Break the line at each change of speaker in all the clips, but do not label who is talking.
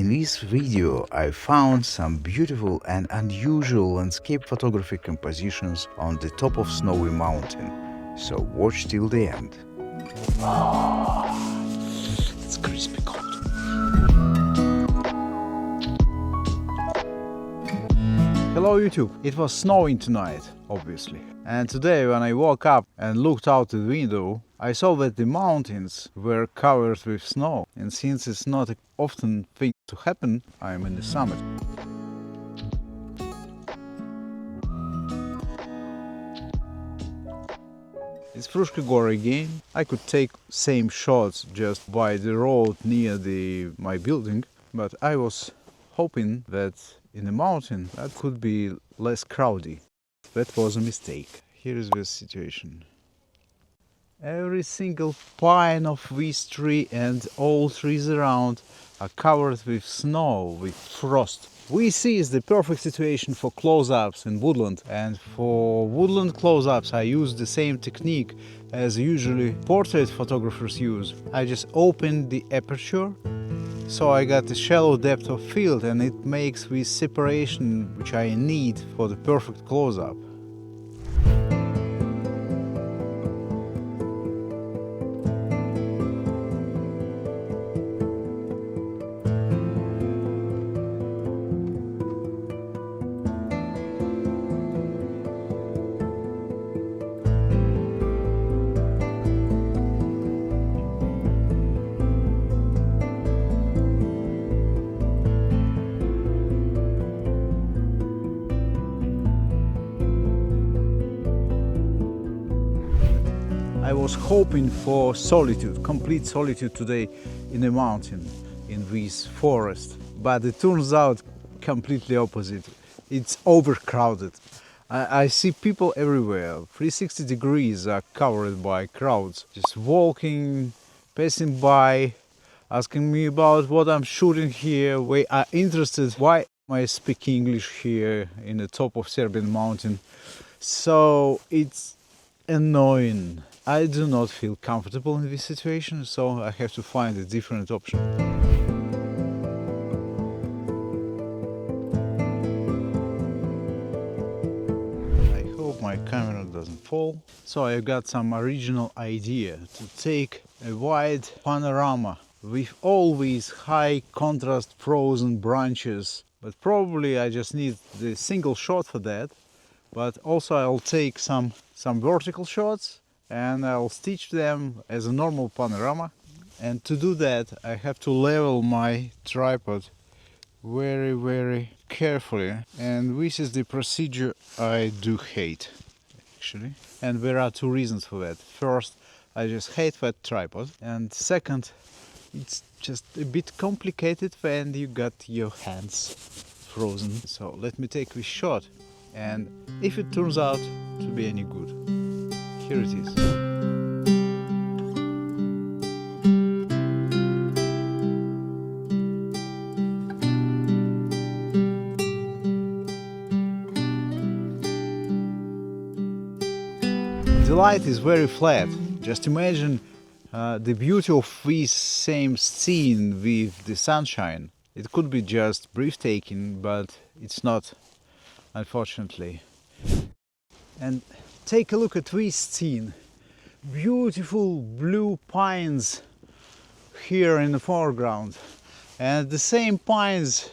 In this video I found some beautiful and unusual landscape photography compositions on the top of snowy mountain, so watch till the end. It's crispy cold. Hello YouTube! It was snowing tonight, obviously. And today when I woke up and looked out the window, I saw that the mountains were covered with snow. And since it's not an often thing to happen, I am in the summit. It's Fruške Gore again. I could take same shots just by the road near my building, but I was hoping that in the mountain that could be less crowded. That was a mistake. Here is the situation. Every single pine of this tree and all trees around are covered with snow, with frost. We see is the perfect situation for close-ups in Woodland, and for Woodland close-ups I use the same technique as usually portrait photographers use. I just open the aperture, so I got a shallow depth of field, and it makes this separation which I need for the perfect close-up. I was hoping for solitude, complete solitude today in the mountain, in this forest, but it turns out completely opposite. It's overcrowded. I see people everywhere. 360 degrees are covered by crowds, just walking, passing by, asking me about what I'm shooting here. They are interested why I speak English here in the top of Serbian mountain. So it's annoying. I do not feel comfortable in this situation, so I have to find a different option. I hope my camera doesn't fall. So I got some original idea to take a wide panorama with all these high contrast frozen branches, but probably I just need the single shot for that. But also I'll take some vertical shots and I'll stitch them as a normal panorama. And to do that I have to level my tripod very carefully, and this is the procedure I do hate actually. And there are two reasons for that. First, I just hate that tripod, and second, it's just a bit complicated when you got your hands frozen. So let me take this shot, and if it turns out to be any good, here it is. The light is very flat. Just imagine the beauty of this same scene with the sunshine. It could be just breathtaking, but it's not, unfortunately. And take a look at this scene. Beautiful blue pines here in the foreground, and the same pines,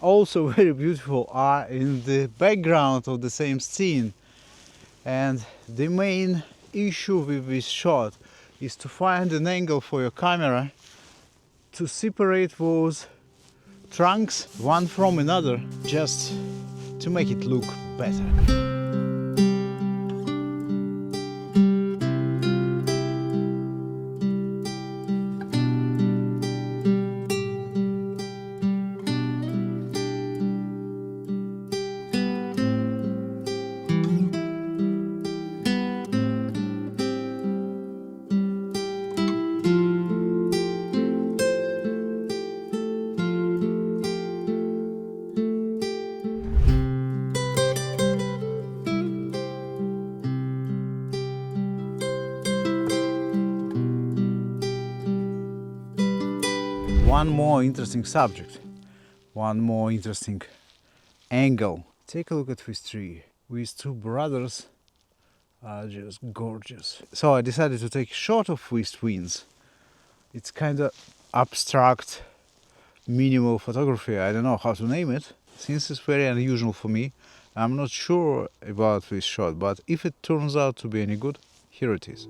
also very beautiful, are in the background of the same scene. And the main issue with this shot is to find an angle for your camera to separate those trunks one from another, just to make it look better. One more interesting subject. one more interesting angle. Take a look at this tree. These two brothers are just gorgeous. So I decided to take a shot of these twins. It's kind of abstract, minimal photography. I don't know how to name it. Since it's very unusual for me, I'm not sure about this shot, but if it turns out to be any good, here it is.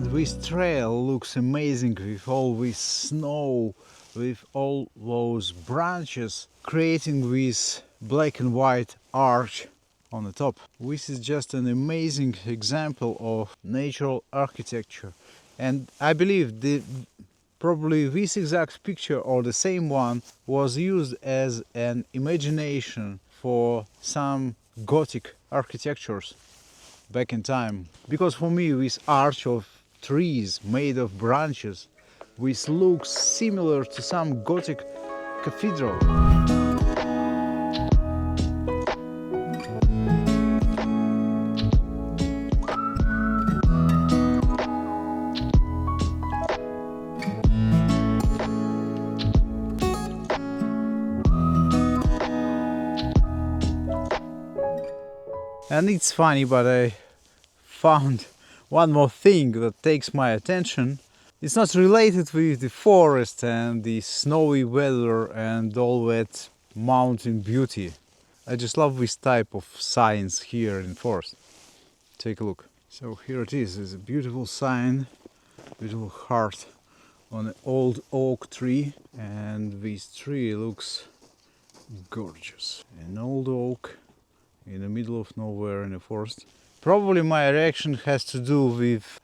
This trail looks amazing with all this snow, with all those branches creating this black and white arch on the top. This is just an amazing example of natural architecture, and I believe probably this exact picture or the same one was used as an imagination for some Gothic architectures back in time. Because for me this arch of trees made of branches, which looks similar to some Gothic cathedral. And it's funny, but I found one more thing that takes my attention. It's not related with the forest and the snowy weather and all that mountain beauty. I just love this type of signs here in forest. Take a look. So here it is. It's a beautiful sign, beautiful heart on an old oak tree, and this tree looks gorgeous. An old oak in the middle of nowhere in the forest. Probably my reaction has to do with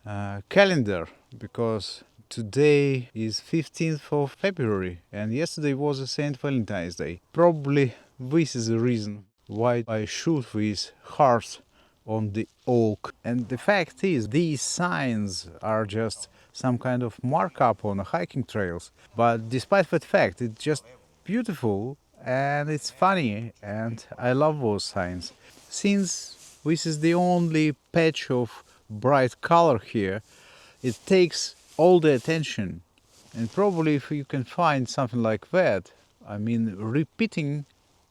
calendar, because today is 15th of February and yesterday was a Saint Valentine's Day. Probably this is the reason why I shoot this heart on the oak. And the fact is, these signs are just some kind of markup on the hiking trails. But despite that fact, it's just beautiful and it's funny, and I love those signs. Since this is the only patch of bright color here, it takes all the attention. And probably if you can find something like that, I mean repeating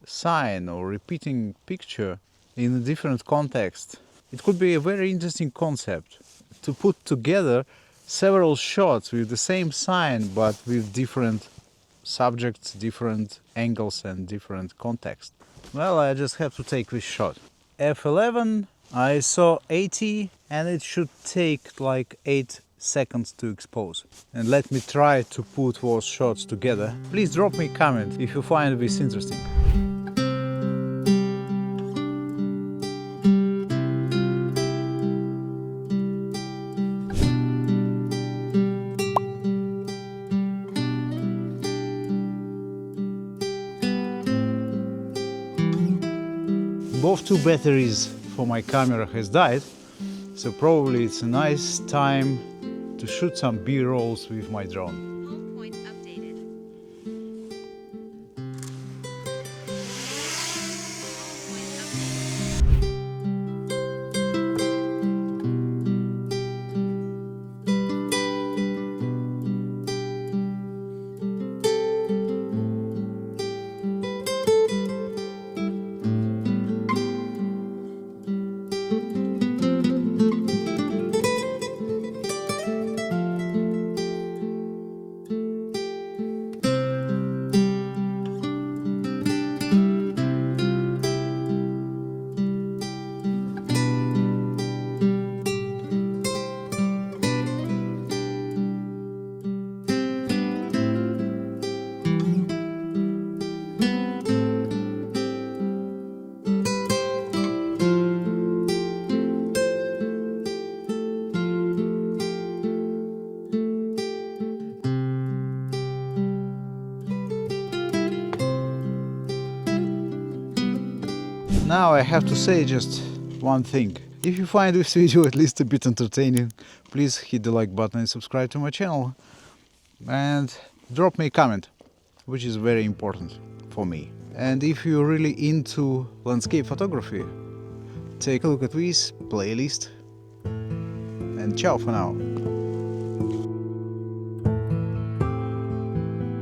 sign or repeating picture in a different context, it could be a very interesting concept to put together several shots with the same sign but with different subjects, different angles and different context. Well, I just have to take this shot. F11, I saw 80 and it should take like 8 seconds to expose. And let me try to put those shots together. Please drop me a comment if you find this interesting. Both two batteries for my camera has died, so probably it's a nice time to shoot some B-rolls with my drone. Now I have to say just one thing. If you find this video at least a bit entertaining, please hit the like button and subscribe to my channel. And drop me a comment, which is very important for me. And if you're really into landscape photography, take a look at this playlist. And ciao for now.